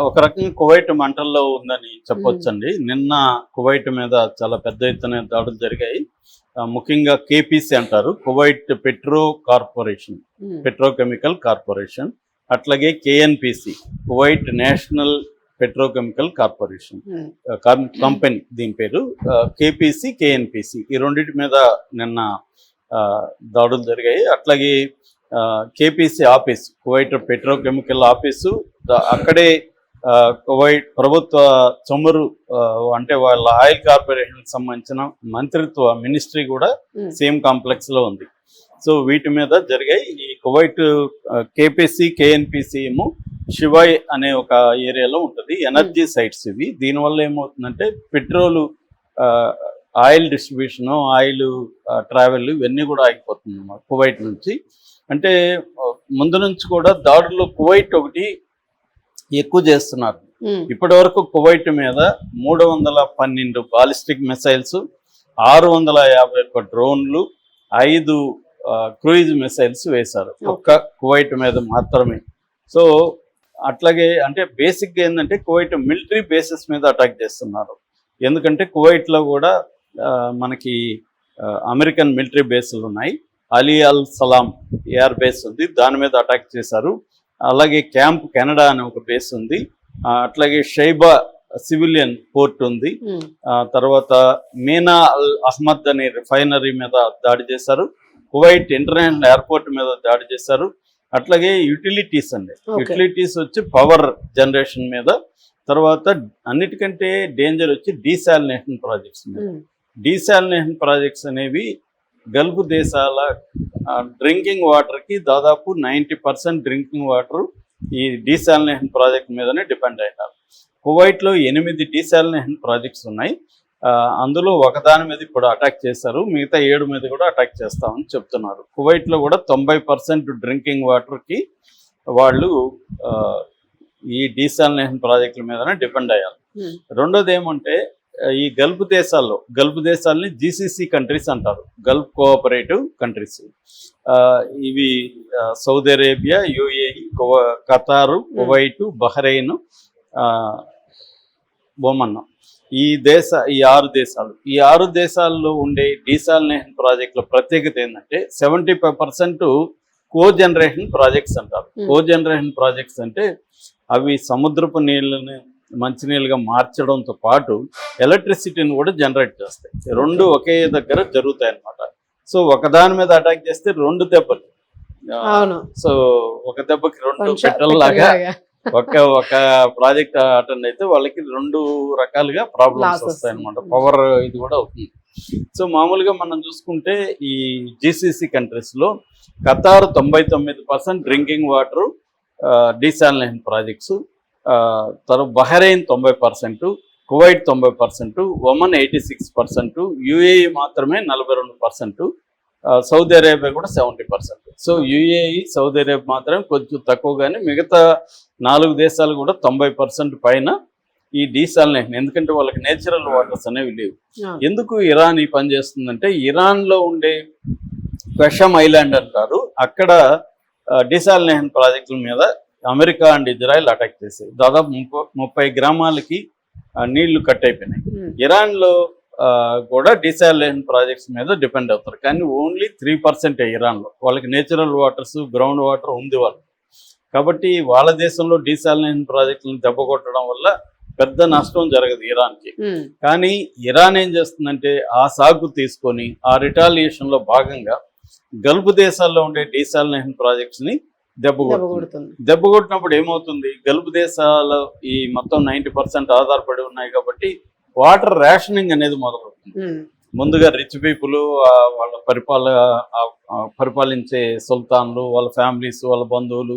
ఒక రకంగా కువైట్ మంటల్లో ఉందని చెప్పొచ్చండి. నిన్న కువైట్ మీద చాలా పెద్ద ఎత్తున దాడులు జరిగాయి. ముఖ్యంగా కేపీసీ అంటారు, కువైట్ కార్పొరేషన్, పెట్రోకెమికల్ కార్పొరేషన్. అట్లాగే KNPC, Kuwait national petrochemical corporation company, దీని పేరు. కేపీసీ, కేఎన్పిసి ఈ రెండింటి మీద నిన్న దాడులు జరిగాయి. అట్లాగే KPC office, Kuwait petrochemical office, అక్కడే కువైట్ ప్రభుత్వ చమురు అంటే వాళ్ళ ఆయిల్ కార్పొరేషన్ సంబంధించిన మంత్రిత్వ మినిస్ట్రీ కూడా సేమ్ కాంప్లెక్స్ లో ఉంది. సో వీటి మీద జరిగాయి. ఈ కువైట్ కేపీసీ, కేఎన్పిసి ఏమో షివాయ్ అనే ఒక ఏరియాలో ఉంటుంది. ఎనర్జీ సైట్స్ ఇవి. దీనివల్ల ఏమవుతుందంటే petrol, oil distribution, oil travel ఇవన్నీ కూడా ఆగిపోతుంది అన్నమాట కువైట్ నుంచి. అంటే ముందు నుంచి కూడా దాడుల్లో కువైట్ ఒకటి ఎక్కువ చేస్తున్నారు. ఇప్పటి వరకు కువైట్ మీద 312 బాలిస్టిక్ మిసైల్స్, 651 డ్రోన్లు, 5 క్రూయిజ్ మిసైల్స్ వేశారు ఒక్క కువైట్ మీద మాత్రమే. సో అట్లాగే అంటే బేసిక్గా ఏంటంటే కువైట్ మిలిటరీ బేసిస్ మీద అటాక్ చేస్తున్నారు. ఎందుకంటే కువైట్లో కూడా మనకి అమెరికన్ మిలిటరీ బేస్లు ఉన్నాయి. అలీ అల్ సలాం ఎయిర్ బేస్ ఉంది, దాని మీద అటాక్ చేశారు. అలాగే క్యాంప్ కెనడా అనే ఒక బేస్ ఉంది. అట్లాగే షైబా సివిలియన్ పోర్ట్ ఉంది. తర్వాత మీనా అల్ అహ్మద్ అనే రిఫైనరీ మీద దాడి చేశారు. కువైట్ ఇంటర్నేషనల్ ఎయిర్పోర్ట్ మీద దాడి చేశారు. అట్లాగే యూటిలిటీస్ అండి, యూటిలిటీస్ వచ్చి పవర్ జనరేషన్ మీద. తర్వాత అన్నిటికంటే డేంజర్ వచ్చి డీసాలినేషన్ ప్రాజెక్ట్స్ మీద. డీసాలినేషన్ ప్రాజెక్ట్స్ అనేవి గల్ఫ్ దేశాల డ్రింకింగ్ వాటర్కి దాదాపు 90% డ్రింకింగ్ వాటర్ ఈ డీసాలినేషన్ ప్రాజెక్ట్ మీదనే డిపెండ్ అయినారు. కువైట్లో 8 డీసాలినేషన్ ప్రాజెక్ట్స్ ఉన్నాయి. అందులో ఒకదాని మీద ఇప్పుడు అటాక్ చేశారు, మిగతా 7 మీద కూడా అటాక్ చేస్తామని చెప్తున్నారు. కువైట్లో కూడా 90% డ్రింకింగ్ వాటర్కి వాళ్ళు ఈ డీసాలినేషన్ ప్రాజెక్టుల మీదనే డిపెండ్ అయ్యారు. రెండోది ఏమంటే ఈ గల్ఫ్ దేశాలని జీసీసీ కంట్రీస్ అంటారు, గల్ఫ్ కోఆపరేటివ్ కంట్రీస్. ఇవి Saudi Arabia, UAE, ఖతారు, Kuwait, Bahrain, Oman. ఈ 6 దేశాల్లో ఉండే డీసాలినేషన్ ప్రాజెక్టుల ప్రత్యేకత ఏంటంటే 75% కోజనరేషన్ ప్రాజెక్ట్స్ అంటారు. కోజనరేషన్ ప్రాజెక్ట్స్ అంటే అవి సముద్రపు నీళ్ళని మంచినీళ్ళుగా మార్చడంతో పాటు ఎలక్ట్రిసిటీని కూడా జనరేట్ చేస్తాయి. 2 ఒకే దగ్గర జరుగుతాయి అన్నమాట. సో ఒకదాని మీద అటాక్ చేస్తే 2 దెబ్బలు. సో ఒక దెబ్బకి 2 పెట్టల్లాగా ఒక ప్రాజెక్ట్ అటెండ్ అయితే వాళ్ళకి 2 రకాలుగా ప్రాబ్లమ్స్ వస్తాయి అన్నమాట. పవర్ ఇది కూడా అవుతుంది. సో మామూలుగా మనం చూసుకుంటే ఈ జీసీసీ కంట్రీస్లో Qatar 99% drinking water desalination projects, తర్వాత బహ్రెయిన్ 90%, కువైట్ 90%, ఒమన్ 86%, యుఏఈ మాత్రమే 42%, సౌదీ అరేబియా కూడా 70%. సో యుఏఈ, సౌదీ అరేబియా మాత్రమే కొంచెం తక్కువ, కానీ మిగతా 4 దేశాలు కూడా 90% పైన ఈ డీసాలినేషన్. ఎందుకంటే వాళ్ళకి నేచురల్ వాటర్స్ అనేవి లేవు. ఎందుకు ఇరాన్ ఈ పని చేస్తుందంటే ఇరాన్లో ఉండే క్వెషం ఐలాండ్ అంటారు, అక్కడ డీసాలినేషన్ ప్రాజెక్టుల మీద అమెరికా అండ్ ఇజ్రాయెల్ అటాక్ చేశాయి. దాదాపు 30 గ్రామాలకి నీళ్లు కట్ అయిపోయినాయి. ఇరాన్లో కూడా డీసాలినేషన్ ప్రాజెక్ట్స్ మీద డిపెండ్ అవుతారు, కానీ ఓన్లీ 3% ఇరాన్లో. వాళ్ళకి నేచురల్ వాటర్స్, గ్రౌండ్ వాటర్ ఉంది వాళ్ళు. కాబట్టి వాళ్ళ దేశంలో డీసాలినేషన్ ప్రాజెక్టులను దెబ్బ కొట్టడం వల్ల పెద్ద నష్టం జరగదు ఇరాన్కి. కానీ ఇరాన్ ఏం చేస్తుందంటే ఆ సాగు తీసుకొని ఆ రిటాలియేషన్ లో భాగంగా గల్ఫ్ దేశాల్లో ఉండే డీసాలినేషన్ ప్రాజెక్ట్స్ ని దెబ్బ కొట్టినప్పుడు ఏమవుతుంది, గల్ఫ్ దేశాలు ఈ మొత్తం 90% ఆధారపడి ఉన్నాయి కాబట్టి వాటర్ రేషనింగ్ అనేది మొదలవుతుంది. ముందుగా రిచ్ పీపుల్, వాళ్ళ పరిపాలించే సుల్తాన్లు, వాళ్ళ ఫ్యామిలీస్, వాళ్ళ బంధువులు